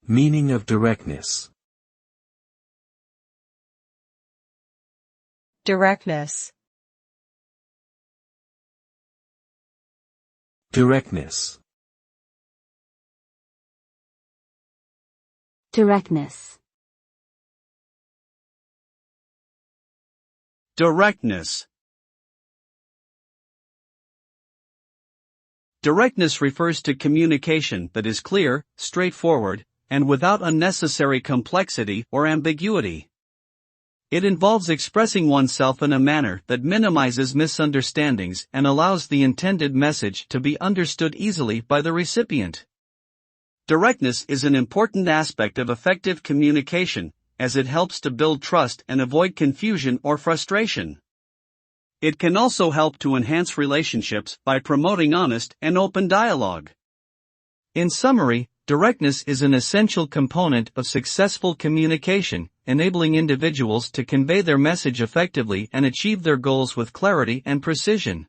Meaning of directness. Directness. Directness. Directness. Directness. Directness refers to communication that is clear, straightforward, and without unnecessary complexity or ambiguity. It involves expressing oneself in a manner that minimizes misunderstandings and allows the intended message to be understood easily by the recipient. Directness is an important aspect of effective communication, as it helps to build trust and avoid confusion or frustration. It can also help to enhance relationships by promoting honest and open dialogue. In summary, directness is an essential component of successful communication, enabling individuals to convey their message effectively and achieve their goals with clarity and precision.